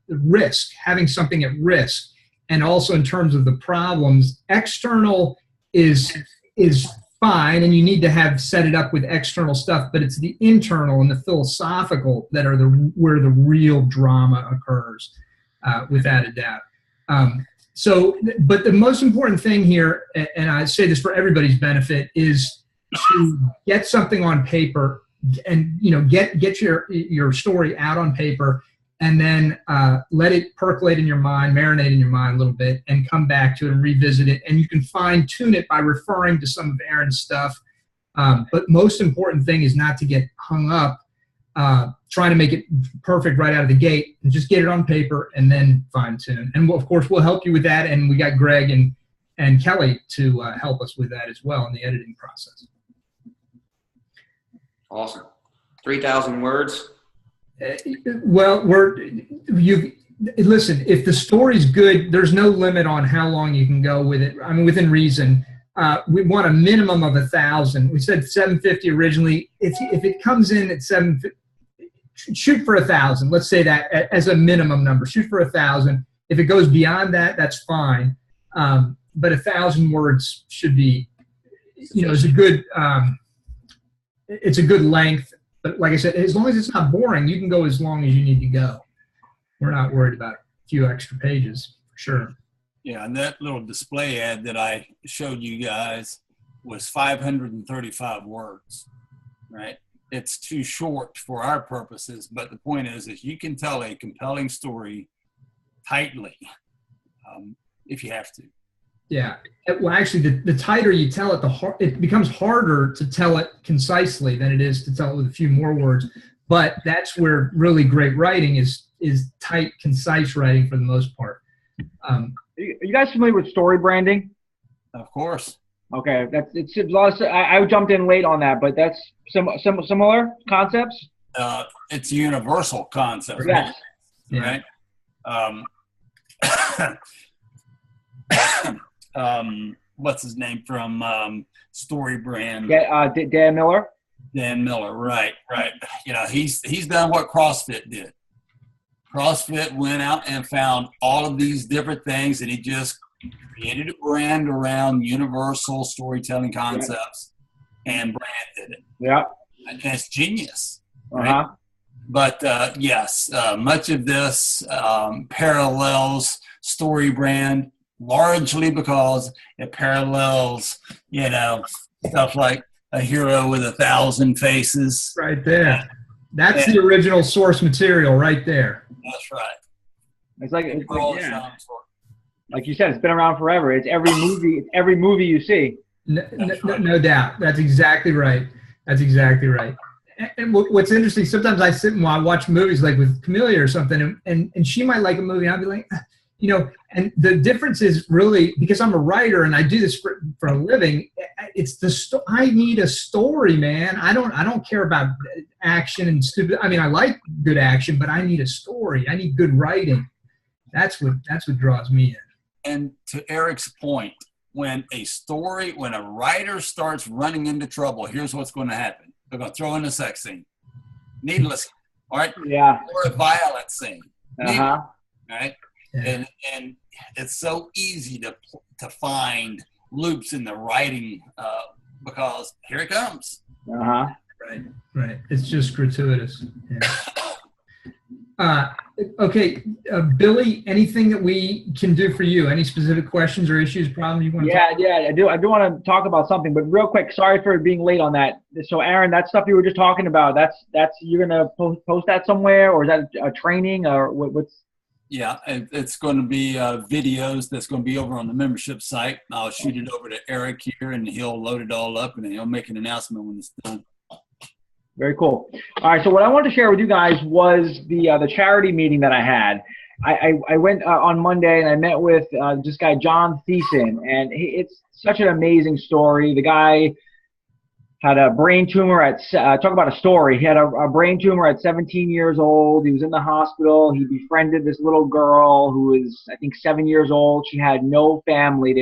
Speaker 1: risk, having something at risk, and also in terms of the problems. External is fine, and you need to set it up with external stuff, but it's the internal and the philosophical that are where the real drama occurs, without a doubt. But the most important thing here, and I say this for everybody's benefit, is to get something on paper and, get your story out on paper, and then let it percolate in your mind, marinate in your mind a little bit, and come back to it and revisit it. And you can fine tune it by referring to some of Aaron's stuff. But most important thing is not to get hung up trying to make it perfect right out of the gate, and just get it on paper and then fine tune. And of course, we'll help you with that. And we got Greg and Kelly to help us with that as well in the editing process.
Speaker 5: Awesome. 3,000 words.
Speaker 1: Well, listen, if the story's good, there's no limit on how long you can go with it. I mean, within reason. We want a minimum of 1,000. We said 750 originally. If it comes in at 750, shoot for 1,000. Let's say that as a minimum number. Shoot for 1,000. If it goes beyond that, that's fine. But 1,000 words should be, is a good. It's a good length. But like I said, as long as it's not boring, you can go as long as you need to go. We're not worried about a few extra pages, for sure.
Speaker 2: Yeah, and that little display ad that I showed you guys was 535 words, right? It's too short for our purposes, but the point is you can tell a compelling story tightly if you have to.
Speaker 1: Yeah. Well, actually, the tighter you tell it, it becomes harder to tell it concisely than it is to tell it with a few more words. But that's where really great writing is tight, concise writing for the most part.
Speaker 6: Are you guys familiar with story branding?
Speaker 2: Of course.
Speaker 6: Okay, it's a lot of. I jumped in late on that, but that's similar concepts.
Speaker 2: It's a universal concept.
Speaker 6: Yes.
Speaker 2: Right. What's his name from Story Brand?
Speaker 6: Dan Miller.
Speaker 2: Dan Miller, right. He's done what CrossFit did. CrossFit went out and found all of these different things, and he just created a brand around universal storytelling concepts and branded it.
Speaker 6: Yeah.
Speaker 2: And it's genius. Right? But yes, much of this parallels Story Brand largely because it parallels, stuff like a hero with 1,000 faces.
Speaker 1: Right there. That's the original source material right there.
Speaker 2: That's right.
Speaker 6: It's like like you said, it's been around forever. It's every movie you see.
Speaker 1: No doubt. That's exactly right. And what's interesting, sometimes I sit and I watch movies like with Camellia or something, and she might like a movie, and I'll be like, and the difference is really, because I'm a writer and I do this for a living, it's I need a story, man. I don't care about action and stupid. I mean, I like good action, but I need a story. I need good writing. That's what draws me in.
Speaker 2: And to Eric's point, when a writer starts running into trouble, here's what's going to happen. They're going to throw in a sex scene. Needless. All right?
Speaker 6: Yeah.
Speaker 2: Or a violent scene.
Speaker 6: Uh-huh.
Speaker 2: Right?
Speaker 1: Yeah.
Speaker 2: And it's so easy to find loops in the writing because here it comes.
Speaker 6: Uh-huh.
Speaker 1: Right. It's just gratuitous. Yeah. Okay, Billy, anything that we can do for you? Any specific questions or issues, problems you want to talk about?
Speaker 6: Yeah, I do want to talk about something, but real quick, sorry for being late on that. So, Aaron, that stuff you were just talking about, that's you're gonna post that somewhere, or is that a training, or what's?
Speaker 2: Yeah, it's going to be videos that's going to be over on the membership site. I'll shoot it over to Eric here, and he'll load it all up, and then he'll make an announcement when it's done.
Speaker 6: Very cool. All right, so what I wanted to share with you guys was the charity meeting that I had. I went on Monday, and I met with this guy, John Thiessen, and it's such an amazing story. The guy had a brain tumor at, talk about a story. He had a brain tumor at 17 years old. He was in the hospital. He befriended this little girl who was, I think, 7 years old. She had no family.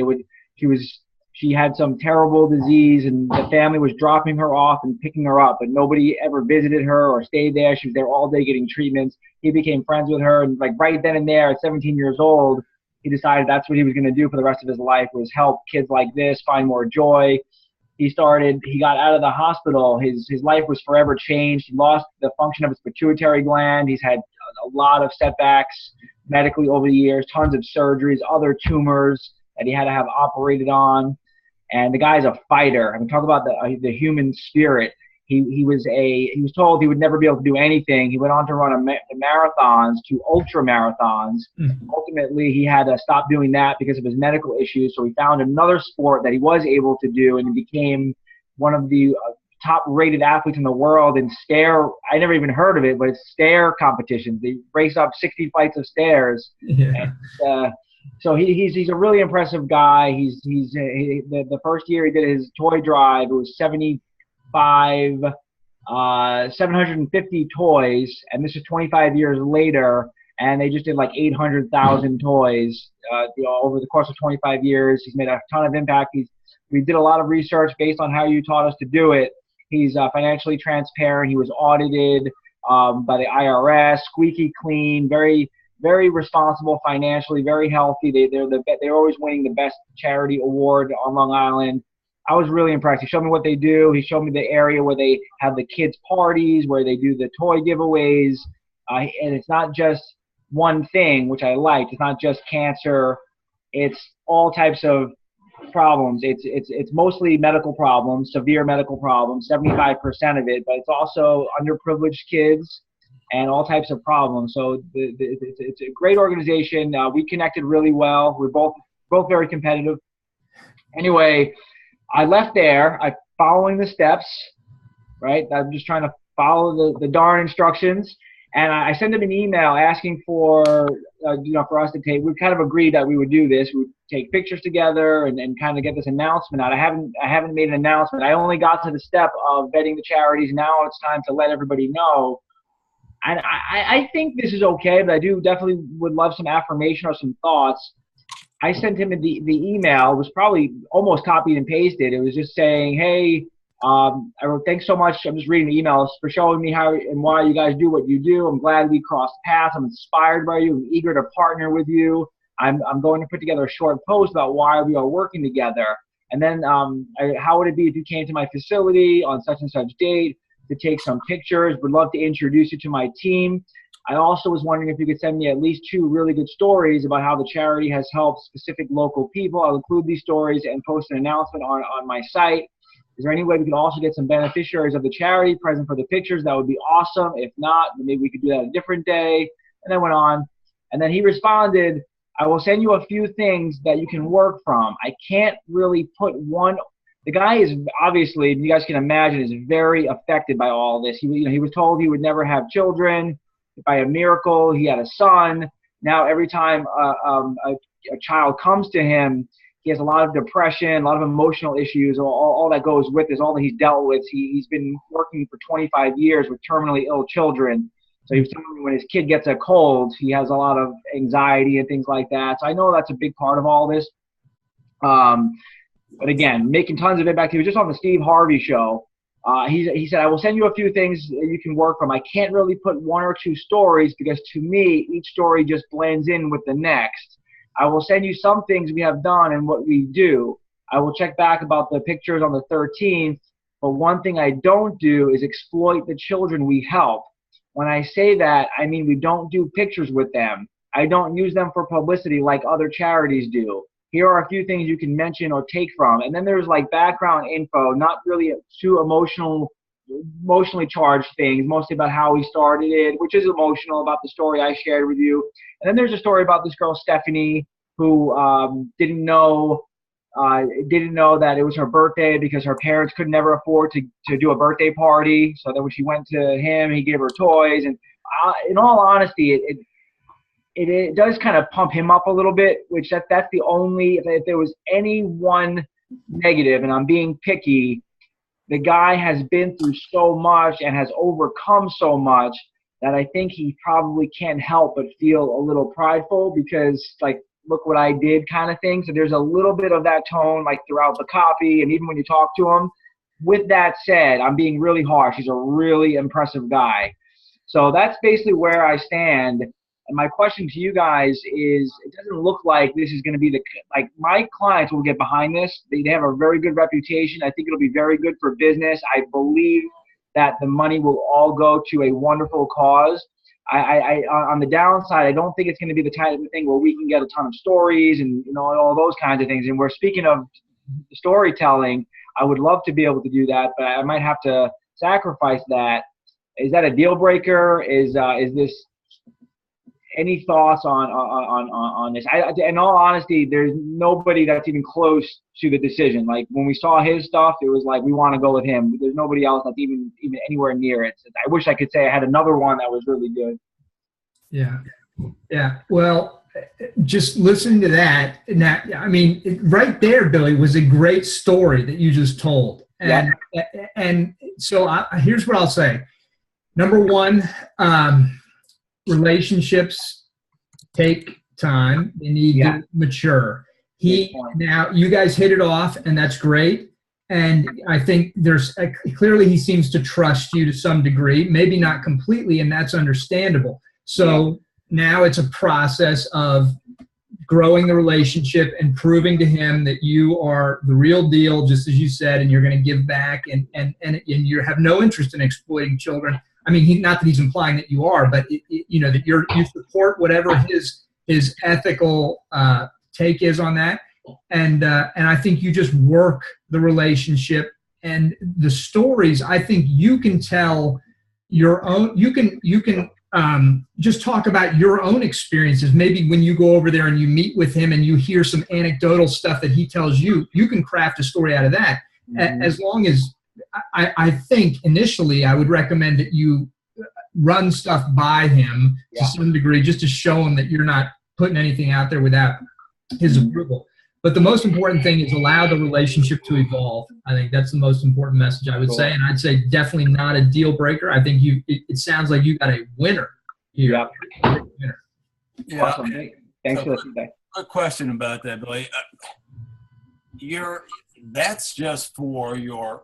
Speaker 6: She had some terrible disease, and the family was dropping her off and picking her up, but nobody ever visited her or stayed there. She was there all day getting treatments. He became friends with her, and like right then and there at 17 years old, he decided that's what he was going to do for the rest of his life, was help kids like this find more joy. He got out of the hospital. His life was forever changed. He lost the function of his pituitary gland. He's had a lot of setbacks medically over the years, tons of surgeries, other tumors that he had to have operated on. And the guy's a fighter. I mean, talk about the human spirit. He was told he would never be able to do anything. He went on to run marathons to ultra marathons. Mm-hmm. Ultimately, he had to stop doing that because of his medical issues. So he found another sport that he was able to do, and he became one of the top-rated athletes in the world in stair. I never even heard of it, but it's stair competitions. They race up 60 flights of stairs. Yeah. And, so he's a really impressive guy. The first year he did his toy drive, it was 750 toys, and this is 25 years later, and they just did like 800,000 toys over the course of 25 years. He's made a ton of impact. We did a lot of research based on how you taught us to do it. He's financially transparent. He was audited by the IRS, squeaky clean, very, very responsible financially, very healthy. They're always winning the best charity award on Long Island. I was really impressed. He showed me what they do. He showed me the area where they have the kids' parties, where they do the toy giveaways. And it's not just one thing, which I liked. It's not just cancer. It's all types of problems. It's mostly medical problems, severe medical problems, 75% of it, but it's also underprivileged kids and all types of problems. So it's a great organization. We connected really well. We're both very competitive. Anyway, I left there. I'm following the steps, right? I'm just trying to follow the darn instructions. And I sent him an email asking for us to take. We kind of agreed that we would do this. We would take pictures together and kind of get this announcement out. I haven't made an announcement. I only got to the step of vetting the charities. Now it's time to let everybody know. And I think this is okay, but I definitely would love some affirmation or some thoughts. I sent him the email. It was probably almost copied and pasted. It was just saying, hey, I wrote, thanks so much. I'm just reading the emails for showing me how and why you guys do what you do. I'm glad we crossed paths. I'm inspired by you. I'm eager to partner with you. I'm going to put together a short post about why we are working together. And then how would it be if you came to my facility on such and such date to take some pictures? Would love to introduce you to my team. I also was wondering if you could send me at least 2 really good stories about how the charity has helped specific local people. I'll include these stories and post an announcement on my site. Is there any way we could also get some beneficiaries of the charity present for the pictures? That would be awesome. If not, then maybe we could do that a different day. And then went on. And then he responded, I will send you a few things that you can work from. I can't really put one. The guy is obviously, you guys can imagine, is very affected by all this. He was told he would never have children. By a miracle, he had a son. Now every time a child comes to him, he has a lot of depression, a lot of emotional issues, all that goes with this, all that he's dealt with. He's been working for 25 years with terminally ill children. So he was telling me when his kid gets a cold, he has a lot of anxiety and things like that. So I know that's a big part of all this. But again, making tons of impact. He was just on the Steve Harvey show. He said, I will send you a few things that you can work from. I can't really put 1 or 2 stories because to me, each story just blends in with the next. I will send you some things we have done and what we do. I will check back about the pictures on the 13th. But one thing I don't do is exploit the children we help. When I say that, I mean we don't do pictures with them. I don't use them for publicity like other charities do. Here are a few things you can mention or take from. And then there's like background info, not really too emotional emotionally charged things, mostly about how he started it, which is emotional about the story I shared with you. And then there's a story about this girl, Stephanie, who didn't know that it was her birthday because her parents could never afford to do a birthday party. So then when she went to him, he gave her toys. And in all honesty, it does kind of pump him up a little bit, which that's the only, if there was any one negative, and I'm being picky, the guy has been through so much and has overcome so much that I think he probably can't help but feel a little prideful because, like, look what I did kind of thing. So there's a little bit of that tone, like, throughout the copy and even when you talk to him. With that said, I'm being really harsh. He's a really impressive guy. So that's basically where I stand. And my question to you guys is, it doesn't look like this is going to be like my clients will get behind this. They have a very good reputation. I think it'll be very good for business. I believe that the money will all go to a wonderful cause. I on the downside, I don't think it's going to be the type of thing where we can get a ton of stories and, you know, all those kinds of things. And we're speaking of storytelling. I would love to be able to do that, but I might have to sacrifice that. Is that a deal breaker? Is this? Any thoughts on this? In all honesty, there's nobody that's even close to the decision. Like when we saw his stuff, it was like we want to go with him. There's nobody else that's even anywhere near it. I wish I could say I had another one that was really good.
Speaker 1: Yeah, yeah. Well, just listening to that, I mean, right there, Billy, was a great story that you just told. And and so here's what I'll say. Number one. Relationships take time. They need to mature. Now you guys hit it off, and that's great. And I think clearly he seems to trust you to some degree, maybe not completely, and that's understandable. So now it's a process of growing the relationship and proving to him that you are the real deal, just as you said, and you're going to give back, and you have no interest in exploiting children. I mean, not that he's implying that you are, but you know that you support whatever his ethical take is on that, and I think you just work the relationship and the stories. I think you can tell your own. You can just talk about your own experiences. Maybe when you go over there and you meet with him and you hear some anecdotal stuff that he tells you, you can craft a story out of that. Mm-hmm. As long as I think initially I would recommend that you run stuff by him to some degree, just to show him that you're not putting anything out there without his approval. But the most important thing is allow the relationship to evolve. I think that's the most important message I would say. And I'd say definitely not a deal breaker. I think it sounds like you got a winner here.
Speaker 6: Yeah.
Speaker 2: Yeah.
Speaker 6: Awesome. Thanks for listening.
Speaker 2: Quick question about that, Billy. That's just for your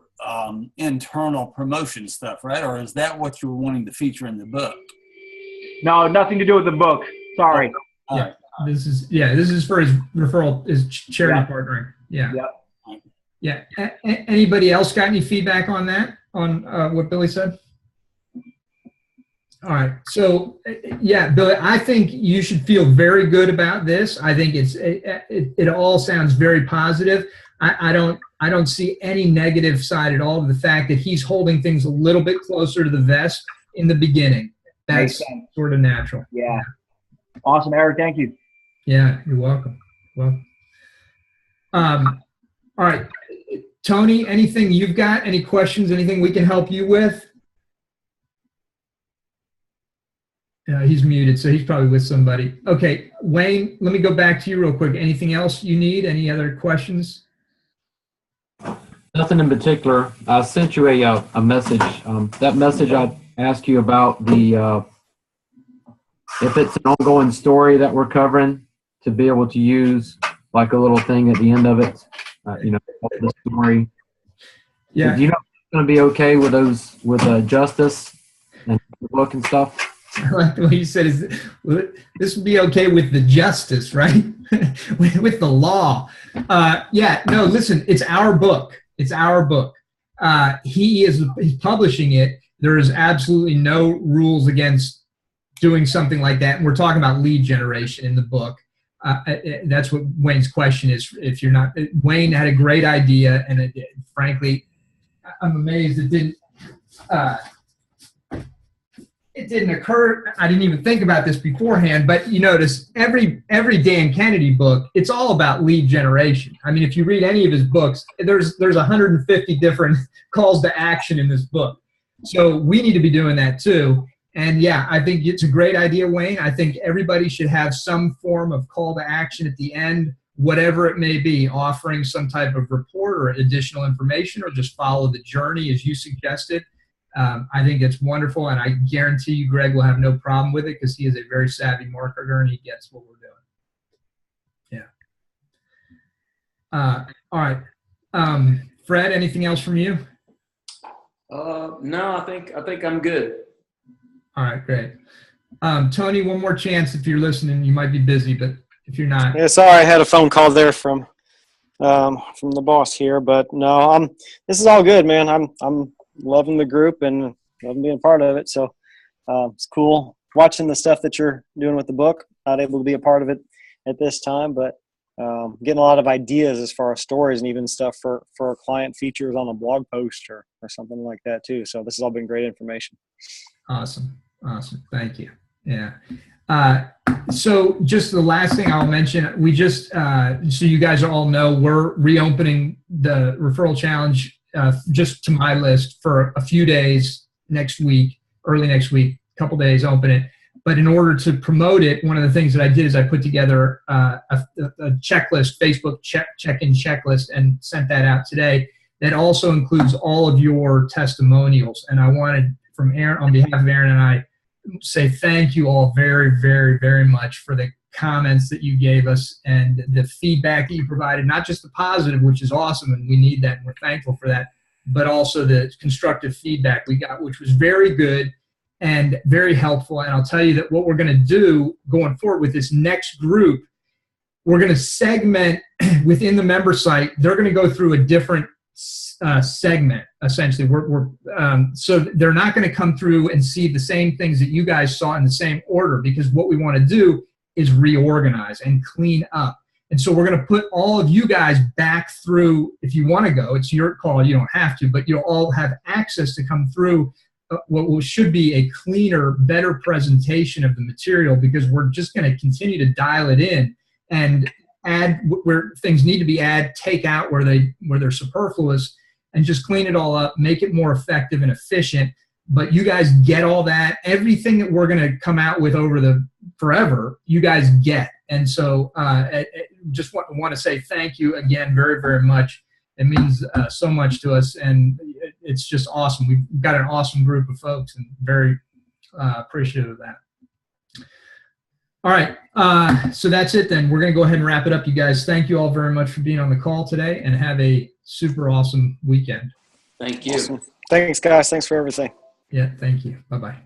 Speaker 2: internal promotion stuff, right? Or is that what you were wanting to feature in the book?
Speaker 6: No, nothing to do with the book. Sorry.
Speaker 2: Right.
Speaker 1: This is for his referral, his charity partnering. Yeah. Anybody else got any feedback on that? On what Billy said? All right. So Billy, I think you should feel very good about this. I think it all sounds very positive. I don't see any negative side at all to the fact that he's holding things a little bit closer to the vest in the beginning. That's sort of natural.
Speaker 6: Yeah. Awesome, Eric. Thank you.
Speaker 1: Yeah, you're welcome. All right. Tony, anything you've got? Any questions? Anything we can help you with? He's muted, so he's probably with somebody. Okay, Wayne, let me go back to you real quick. Anything else you need? Any other questions?
Speaker 3: Nothing in particular. I sent you a message. That message I asked you about the if it's an ongoing story that we're covering, to be able to use like a little thing at the end of it, the story. Yeah. Do you know if it's going to be okay with those, with justice and the book and stuff?
Speaker 1: I like the way you said, this would be okay with the justice, right? with the law. No, listen, it's our book. It's our book. He's publishing it. There is absolutely no rules against doing something like that. And we're talking about lead generation in the book. That's what Wayne's question is. If you're not, Wayne had a great idea, and frankly, I'm amazed it didn't it didn't occur. I didn't even think about this beforehand, but you notice every Dan Kennedy book, it's all about lead generation. I mean, if you read any of his books, there's 150 different calls to action in this book. So we need to be doing that too. And yeah, I think it's a great idea, Wayne. I think everybody should have some form of call to action at the end, whatever it may be, offering some type of report or additional information, or just follow the journey as you suggested. I think it's wonderful, and I guarantee you Greg will have no problem with it because he is a very savvy marketer and he gets what we're doing. Yeah. All right. Fred, anything else from you?
Speaker 5: No, I think I'm good.
Speaker 1: All right, great. Tony, one more chance if you're listening. You might be busy, but if you're not.
Speaker 7: Yeah, sorry, I had a phone call there from the boss here, but no, this is all good, man. I'm loving the group and loving being part of it. So it's cool watching the stuff that you're doing with the book. Not able to be a part of it at this time, but getting a lot of ideas as far as stories and even stuff for client features on a blog post or something like that too. So this has all been great information.
Speaker 1: Awesome. Thank you. Yeah. So just the last thing I'll mention, we just, so you guys all know, we're reopening the referral challenge just to my list for a few days next week, early next week, couple days, open it. But in order to promote it, one of the things that I did is I put together a checklist, Facebook check-in checklist, and sent that out today. That also includes all of your testimonials. And I wanted, from Aaron, on behalf of Aaron and I, say thank you all very, very, very much for the comments that you gave us and the feedback that you provided, not just the positive, which is awesome, and we need that, and we're thankful for that, but also the constructive feedback we got, which was very good and very helpful. And I'll tell you that what we're going to do going forward with this next group, we're going to segment within the member site. They're going to go through a different segment, essentially. So they're not going to come through and see the same things that you guys saw in the same order, because what we want to do is reorganize and clean up. And so we're going to put all of you guys back through. If you want to go, it's your call. You don't have to, but you'll all have access to come through what should be a cleaner, better presentation of the material, because we're just going to continue to dial it in and add where things need to be added, take out where they're superfluous, and just clean it all up, make it more effective and efficient. But you guys get all that. Everything that we're going to come out with over the forever, you guys get. And so just want to say thank you again very, very much. It means so much to us, and it's just awesome. We've got an awesome group of folks, and very appreciative of that. All right, so that's it then. We're going to go ahead and wrap it up, you guys. Thank you all very much for being on the call today, and have a super awesome weekend.
Speaker 5: Thank you.
Speaker 7: Awesome. Thanks, guys. Thanks for everything.
Speaker 1: Yeah, thank you. Bye-bye.